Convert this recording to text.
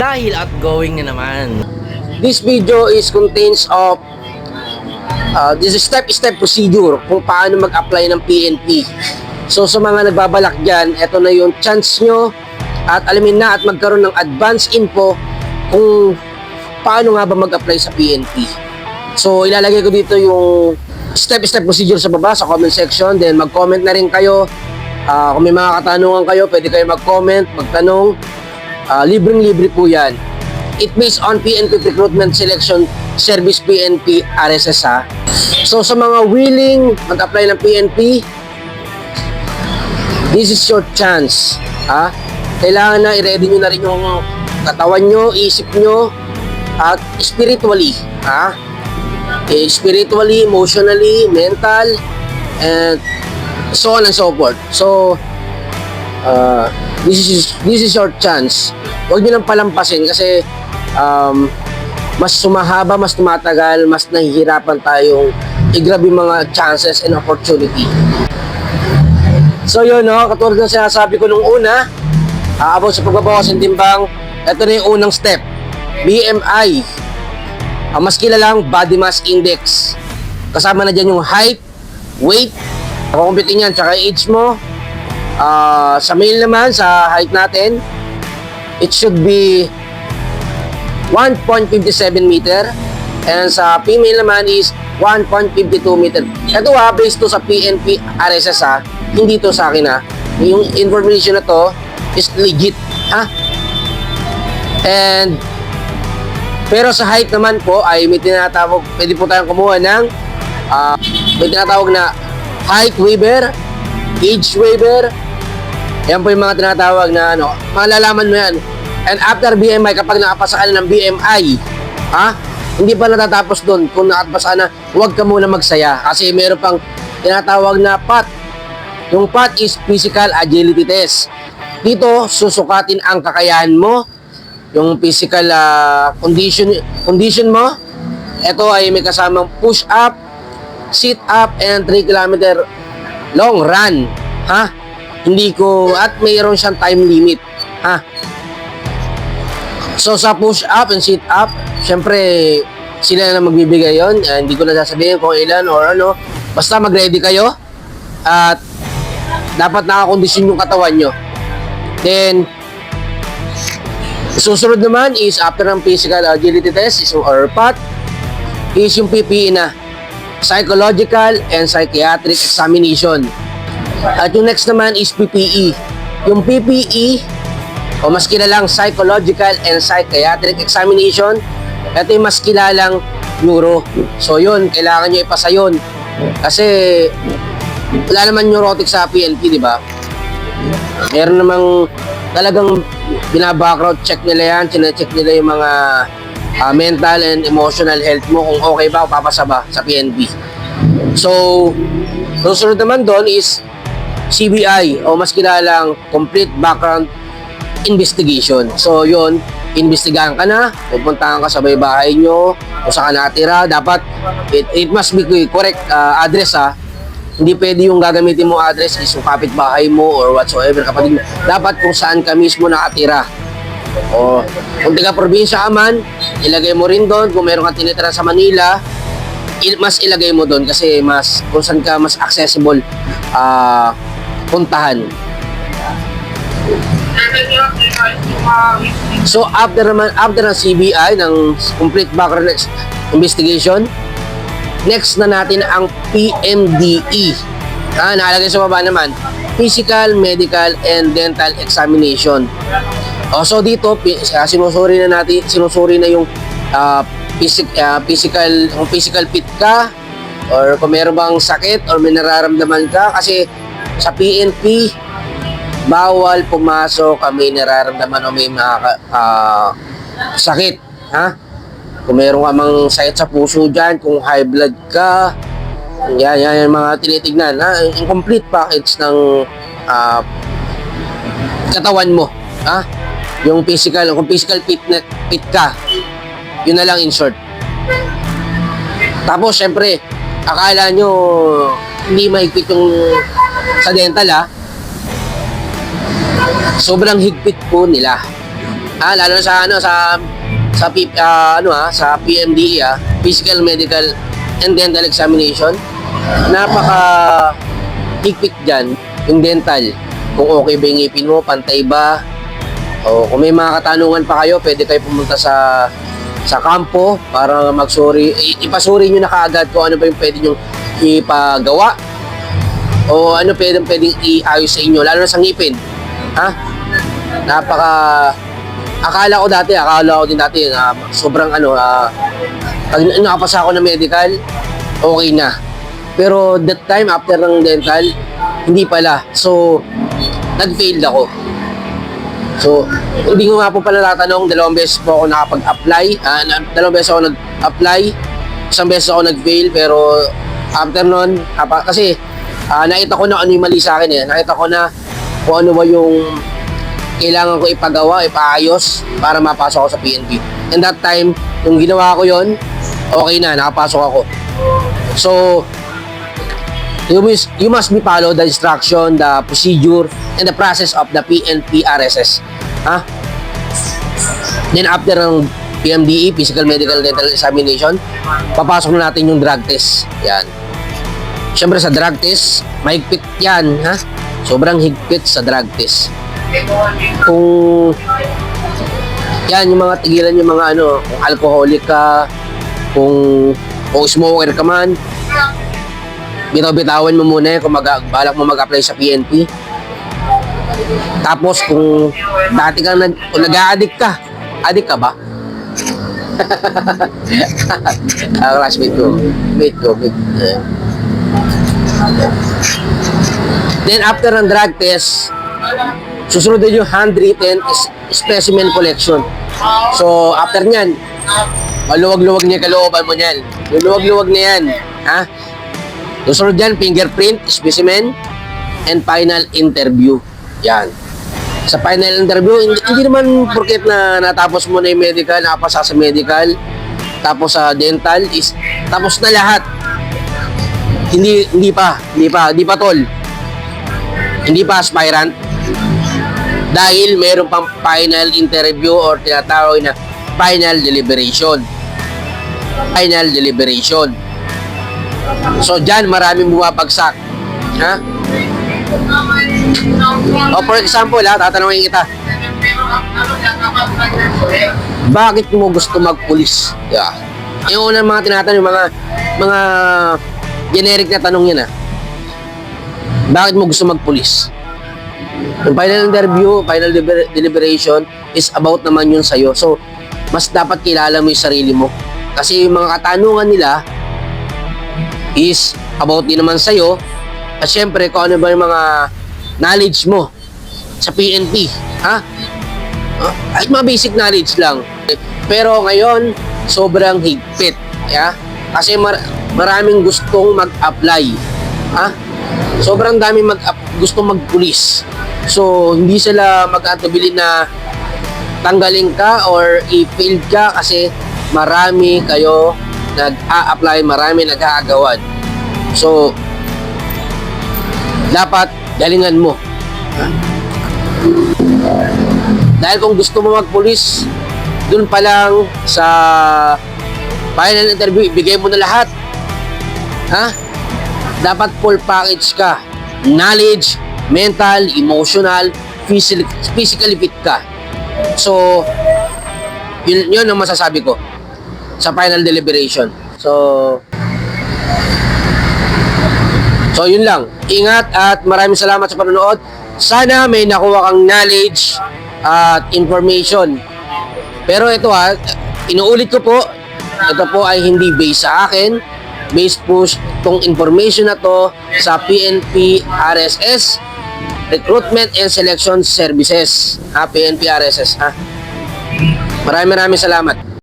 dahil outgoing na naman. This video is contains of this is step-step procedure kung paano mag-apply ng PNP. So sa mga nagbabalak dyan, ito na yung chance nyo at alamin na at magkaroon ng advance info kung paano nga ba mag-apply sa PNP. So ilalagay ko dito yung step-step procedure sa baba sa comment section, then mag-comment na rin kayo. Kung may mga katanungan kayo, pwede kayo mag-comment, magtanong. Libreng-libre po yan. It based on PNP Recruitment Selection Service PNP RSS ha. So sa mga willing mag-apply ng PNP, this is your chance ha. Kailangan na i-ready nyo na rin yung katawan nyo, isip nyo at spiritually ha. Spiritually, emotionally, mental, and so on and so forth. So this is your chance. Huwag nyo nang palampasin kasi mas sumahaba, mas tumatagal, mas nahihirapan tayong i-grab yung mga chances and opportunity. So yun, no, katulad ng sinasabi ko nung una, about sa pagbabawas ng timbang, ito na yung unang step, BMI. Mas kilalang body mass index. Kasama na dyan yung height, weight, kukumpitin yan, tsaka age mo. Sa male naman, sa height natin, it should be 1.57 meter, and sa female naman is 1.52 meter. Ito based to sa PNP RSS hindi to sa akin Yung information na to is legit And pero sa height naman po ay may tinatawag, pwede po tayong kumuha ng may tinatawag na height waiver, age waiver. Yan po yung mga tinatawag na malalaman mo yan. And after BMI, kapag nakapasa ka na ng BMI, hindi pa natatapos doon. Kung nakapasa na, huwag ka muna magsaya. Kasi meron pang tinatawag na PAT. Yung PAT is Physical Agility Test. Dito, susukatin ang kakayahan mo, yung physical condition mo. Ito ay may kasamang push-up, sit-up, and 3 kilometer long run. Hindi ko, at mayroon siyang time limit. So sa push up and sit up, syempre sila na magbibigay yon. Hindi ko na sasabihin kung ilan or ano. Basta mag-ready kayo at dapat nakakondisyon yung katawan nyo. Then susunod naman is after ng physical agility test or PAT is yung PPE na psychological and psychiatric examination. At yung next naman is PPE. Yung PPE o mas kilalang psychological and psychiatric examination, ito yung mas kilalang neuro. So yun, kailangan nyo ipasa yun. Kasi wala naman neurotic sa PNP, di ba? Meron namang talagang binabackground check nila yan, chinecheck nila yung mga mental and emotional health mo, kung okay ba o papasa ba sa PNP. So, susunod naman doon is CBI o mas kilalang Complete Background Investigation. So yun, investigahan ka na, pupuntahan ka sa bahay nyo, kung saan ka natira, dapat it must be correct address Hindi pwede yung gagamitin mo address is yung kapitbahay mo or whatsoever, kapatid mo. Dapat kung saan ka mismo nakatira. O kung taga-probinsya ka man, ilagay mo rin doon. Kung meron ka tinitira sa Manila, mas ilagay mo doon kasi mas kung saan ka mas accessible puntahan. So after ng CBI, ng Complete Background Investigation, next na natin ang PMDE. Nakalagay sa baba naman, Physical, Medical, and Dental Examination. So dito, sinusuri na yung physical fit ka, or kung meron bang sakit or may nararamdaman ka. Kasi sa PNP, bawal pumasok may nararamdaman o may mga sakit. Kung meron ka mang sakit sa puso dyan, kung high blood ka, yan mga tinitignan. Yung complete package ng katawan mo. Yung kung physical fit ka, yun na lang in short. Tapos syempre, akala nyo hindi mahigpit yung sa dental sobrang higpit po nila. Lalo na sa PMDE, Physical, Medical, and Dental Examination. Napaka higpit dyan, yung dental. Kung okay ba yung ngipin mo, pantay ba, o kung may mga katanungan pa kayo, pwede kayo pumunta sa kampo para magsuri. Ipasuri nyo na kaagad kung ano ba yung pwede nyo ipagawa o ano pwedeng iayos sa inyo, lalo na sa ngipin. Akala ko din dati sobrang pag nakapasa ako ng medical, okay na. Pero that time, after ng dental, hindi pala. So, nag-failed ako. So, hindi ko nga po pala natanong, 2 beses po ako nakapag-apply. 2 beses ako nag-apply. 1 beses ako nag-fail, pero after nun, kasi nakita ko na ano yung mali sa akin. Nakita ko na kung ano ba yung kailangan ko ipagawa, ipaayos para mapasok ako sa PNP. And that time, yung ginawa ko yon, okay na, nakapasok ako. So, you must be follow the instruction, the procedure, and the process of the PNP RSS. Then after ng PMDE, Physical, Medical, Dental Examination, papasok na natin yung drug test. Yan. Siyempre sa drug test, mahigpit yan. Sobrang higpit sa drug test. Kung yan, yung mga tigilan yung mga kung alcoholic ka, kung smoker ka man, bitaw-bitawan mo muna kung balak mo mag-apply sa PNP. Tapos kung dati kang nag-a-addict ka, addict ka ba? Classmate ko. Then after ng drug test, susunod din yung handwritten specimen collection. So after nyan, maluwag-luwag niya kalooban mo niyan. Luwag-luwag na yan. Susunod dyan, fingerprint, specimen, and final interview. Yan. Sa final interview, hindi naman porket na natapos mo na yung medical, nakapasa sa medical, tapos sa dental, tapos na lahat. Hindi pa tol. Hindi pa aspirant. Dahil meron pang final interview or tinatawag na final deliberation. Final deliberation. So, dyan maraming bumabagsak. For example, tatanungin kita. Bakit mo gusto magpulis? Yung unang mga tinatanong, mga generic na tanong yan. Bakit mo gusto magpulis? Yung final interview, final deliberation is about naman yun sa'yo. So, mas dapat kilala mo yung sarili mo. Kasi yung mga katanungan nila is about din naman sa'yo. At syempre, kung ano ba yung mga knowledge mo sa PNP. Ay, mga basic knowledge lang. Pero ngayon, sobrang higpit. Kasi maraming gustong mag-apply. Sobrang daming gustong magpulis. So, hindi sila mag-atubili na tanggalin ka or i-fail ka kasi marami kayo nag-a-apply, marami nag-aagawan. So, dapat galingan mo. Dahil kung gusto mo magpulis, dun pa lang sa final interview, ibigay mo na lahat. Dapat full package ka. Knowledge, mental, emotional, physically fit ka. So, yun ang masasabi ko sa final deliberation. So yun lang. Ingat at maraming salamat sa panonood. Sana may nakuha kang knowledge at information. Pero ito inuulit ko po, ito po ay hindi based sa akin. Based po itong information na to sa PNP RSS, Recruitment and Selection Services. PNP RSS. Maraming salamat.